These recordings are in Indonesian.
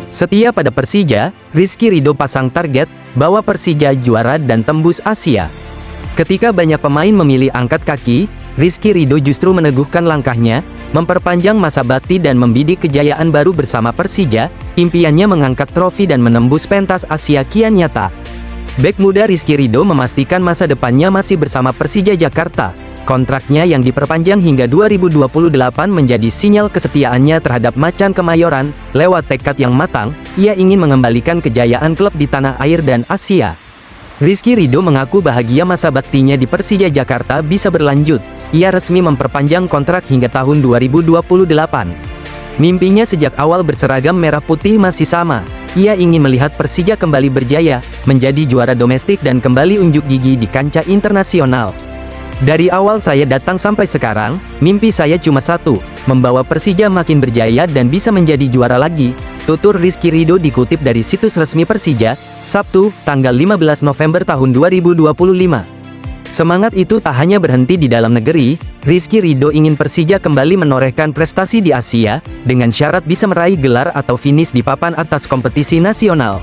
Setia pada Persija, Rizky Ridho pasang target bahwa Persija juara dan tembus Asia. Ketika banyak pemain memilih angkat kaki, Rizky Ridho justru meneguhkan langkahnya, memperpanjang masa bakti dan membidik kejayaan baru bersama Persija. Impiannya mengangkat trofi dan menembus pentas Asia kian nyata. Bek muda Rizky Ridho memastikan masa depannya masih bersama Persija Jakarta. Kontraknya yang diperpanjang hingga 2028 menjadi sinyal kesetiaannya terhadap Macan Kemayoran. Lewat tekad yang matang, ia ingin mengembalikan kejayaan klub di tanah air dan Asia. Rizky Ridho mengaku bahagia masa baktinya di Persija Jakarta bisa berlanjut. Ia resmi memperpanjang kontrak hingga tahun 2028. Mimpinya sejak awal berseragam merah putih masih sama. Ia ingin melihat Persija kembali berjaya, menjadi juara domestik dan kembali unjuk gigi di kancah internasional. Dari awal saya datang sampai sekarang, mimpi saya cuma satu, membawa Persija makin berjaya dan bisa menjadi juara lagi, tutur Rizky Ridho dikutip dari situs resmi Persija, Sabtu, tanggal 15 November tahun 2025. Semangat itu tak hanya berhenti di dalam negeri, Rizky Ridho ingin Persija kembali menorehkan prestasi di Asia, dengan syarat bisa meraih gelar atau finish di papan atas kompetisi nasional.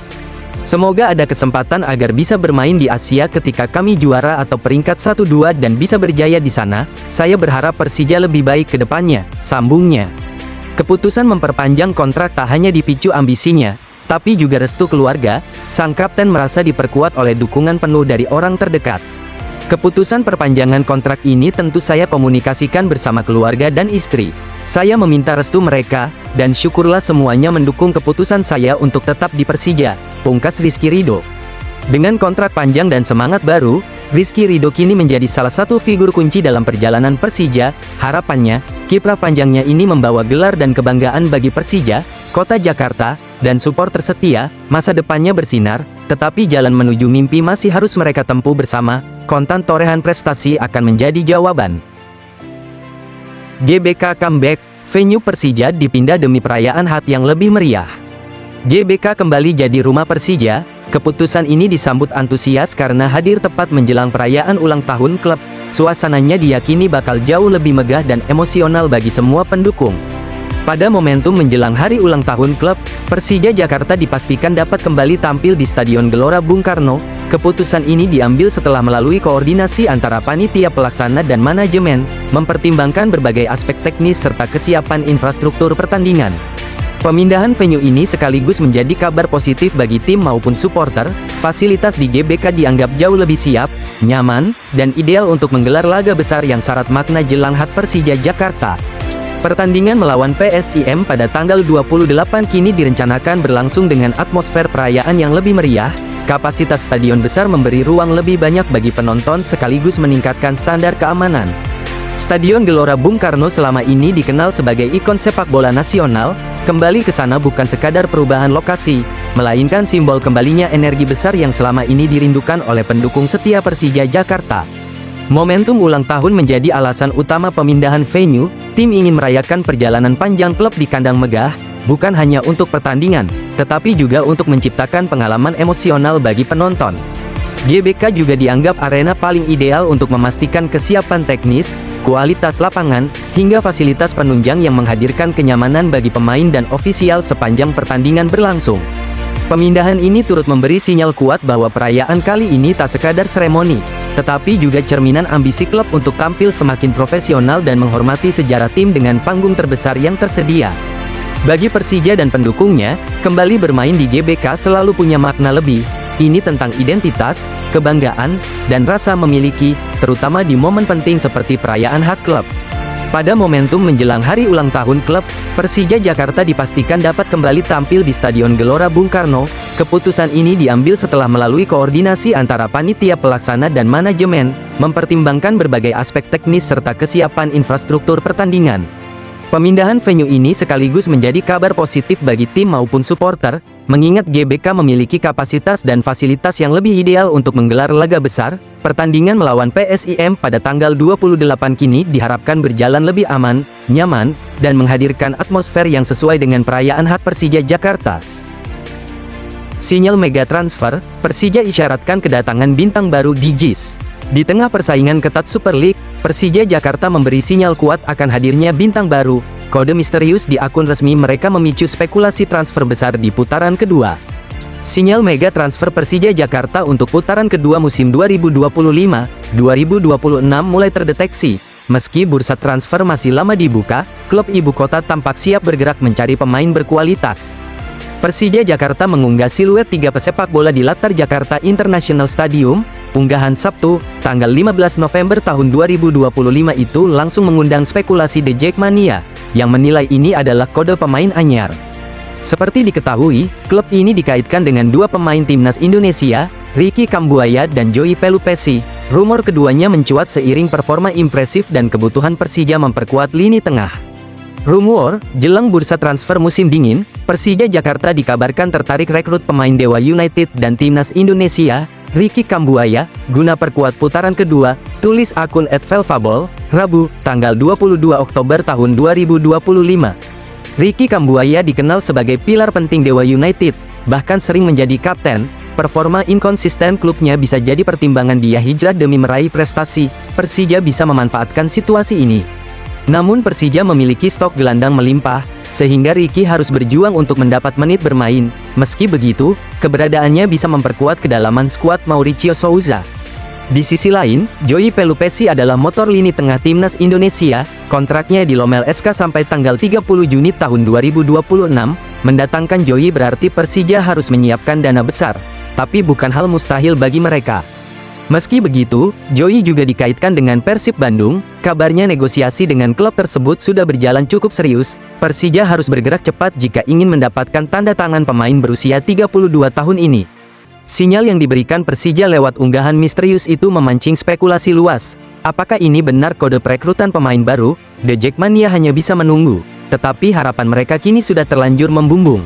Semoga ada kesempatan agar bisa bermain di Asia ketika kami juara atau peringkat 1-2 dan bisa berjaya di sana. Saya berharap Persija lebih baik ke depannya, sambungnya. Keputusan memperpanjang kontrak tak hanya dipicu ambisinya, tapi juga restu keluarga. Sang kapten merasa diperkuat oleh dukungan penuh dari orang terdekat. Keputusan perpanjangan kontrak ini tentu saya komunikasikan bersama keluarga dan istri. Saya meminta restu mereka, dan syukurlah semuanya mendukung keputusan saya untuk tetap di Persija, pungkas Rizky Ridho. Dengan kontrak panjang dan semangat baru, Rizky Ridho kini menjadi salah satu figur kunci dalam perjalanan Persija. Harapannya, kiprah panjangnya ini membawa gelar dan kebanggaan bagi Persija, kota Jakarta, dan supporter setia. Masa depannya bersinar, tetapi jalan menuju mimpi masih harus mereka tempuh bersama. Kontan torehan prestasi akan menjadi jawaban. GBK comeback, venue Persija dipindah demi perayaan HUT yang lebih meriah. GBK kembali jadi rumah Persija. Keputusan ini disambut antusias karena hadir tepat menjelang perayaan ulang tahun klub. Suasananya diyakini bakal jauh lebih megah dan emosional bagi semua pendukung. Pada momentum menjelang hari ulang tahun klub, Persija Jakarta dipastikan dapat kembali tampil di Stadion Gelora Bung Karno. Keputusan ini diambil setelah melalui koordinasi antara panitia pelaksana dan manajemen, mempertimbangkan berbagai aspek teknis serta kesiapan infrastruktur pertandingan. Pemindahan venue ini sekaligus menjadi kabar positif bagi tim maupun supporter. Fasilitas di GBK dianggap jauh lebih siap, nyaman, dan ideal untuk menggelar laga besar yang syarat makna jelang HUT Persija Jakarta. Pertandingan melawan PSIM pada tanggal 28 kini direncanakan berlangsung dengan atmosfer perayaan yang lebih meriah. Kapasitas stadion besar memberi ruang lebih banyak bagi penonton sekaligus meningkatkan standar keamanan. Stadion Gelora Bung Karno selama ini dikenal sebagai ikon sepak bola nasional. Kembali ke sana bukan sekadar perubahan lokasi, melainkan simbol kembalinya energi besar yang selama ini dirindukan oleh pendukung setia Persija Jakarta. Momentum ulang tahun menjadi alasan utama pemindahan venue. Tim ingin merayakan perjalanan panjang klub di kandang megah, bukan hanya untuk pertandingan, tetapi juga untuk menciptakan pengalaman emosional bagi penonton. GBK juga dianggap arena paling ideal untuk memastikan kesiapan teknis, kualitas lapangan, hingga fasilitas penunjang yang menghadirkan kenyamanan bagi pemain dan ofisial sepanjang pertandingan berlangsung. Pemindahan ini turut memberi sinyal kuat bahwa perayaan kali ini tak sekadar seremoni, tetapi juga cerminan ambisi klub untuk tampil semakin profesional dan menghormati sejarah tim dengan panggung terbesar yang tersedia. Bagi Persija dan pendukungnya, kembali bermain di GBK selalu punya makna lebih. Ini tentang identitas, kebanggaan, dan rasa memiliki, terutama di momen penting seperti perayaan HUT klub. Pada momentum menjelang hari ulang tahun klub, Persija Jakarta dipastikan dapat kembali tampil di Stadion Gelora Bung Karno. Keputusan ini diambil setelah melalui koordinasi antara panitia pelaksana dan manajemen, mempertimbangkan berbagai aspek teknis serta kesiapan infrastruktur pertandingan. Pemindahan venue ini sekaligus menjadi kabar positif bagi tim maupun supporter, mengingat GBK memiliki kapasitas dan fasilitas yang lebih ideal untuk menggelar laga besar. Pertandingan melawan PSIM pada tanggal 28 kini diharapkan berjalan lebih aman, nyaman, dan menghadirkan atmosfer yang sesuai dengan perayaan HUT Persija Jakarta. Sinyal mega transfer, Persija isyaratkan kedatangan bintang baru di JIS. Di tengah persaingan ketat Super League, Persija Jakarta memberi sinyal kuat akan hadirnya bintang baru. kode misterius di akun resmi mereka memicu spekulasi transfer besar di putaran kedua. Sinyal mega transfer Persija Jakarta untuk putaran kedua musim 2025-2026 mulai terdeteksi. Meski bursa transfer masih lama dibuka, klub ibu kota tampak siap bergerak mencari pemain berkualitas. Persija Jakarta mengunggah siluet 3 pesepak bola di latar Jakarta International Stadium. Unggahan Sabtu, tanggal 15 November tahun 2025 itu langsung mengundang spekulasi The Jackmania, yang menilai ini adalah kode pemain anyar. Seperti diketahui, klub ini dikaitkan dengan 2 pemain timnas Indonesia, Ricky Kambuaya dan Joey Pelupesi. Rumor keduanya mencuat seiring performa impresif dan kebutuhan Persija memperkuat lini tengah. Rumor, jelang bursa transfer musim dingin, Persija Jakarta dikabarkan tertarik rekrut pemain Dewa United dan timnas Indonesia, Ricky Kambuaya, guna perkuat putaran kedua, tulis akun @velfabol, Rabu, tanggal 22 Oktober tahun 2025. Ricky Kambuaya dikenal sebagai pilar penting Dewa United, bahkan sering menjadi kapten. Performa inkonsisten klubnya bisa jadi pertimbangan dia hijrah demi meraih prestasi. Persija bisa memanfaatkan situasi ini. Namun Persija memiliki stok gelandang melimpah, sehingga Ricky harus berjuang untuk mendapat menit bermain. Meski begitu, keberadaannya bisa memperkuat kedalaman skuad Mauricio Souza. Di sisi lain, Joey Pelupesi adalah motor lini tengah timnas Indonesia. Kontraknya di Lomel SK sampai tanggal 30 Juni tahun 2026. Mendatangkan Joey berarti Persija harus menyiapkan dana besar, tapi bukan hal mustahil bagi mereka. Meski begitu, Joey juga dikaitkan dengan Persib Bandung. Kabarnya negosiasi dengan klub tersebut sudah berjalan cukup serius. Persija harus bergerak cepat jika ingin mendapatkan tanda tangan pemain berusia 32 tahun ini. Sinyal yang diberikan Persija lewat unggahan misterius itu memancing spekulasi luas. Apakah ini benar kode perekrutan pemain baru? The Jackmania hanya bisa menunggu, tetapi harapan mereka kini sudah terlanjur membumbung.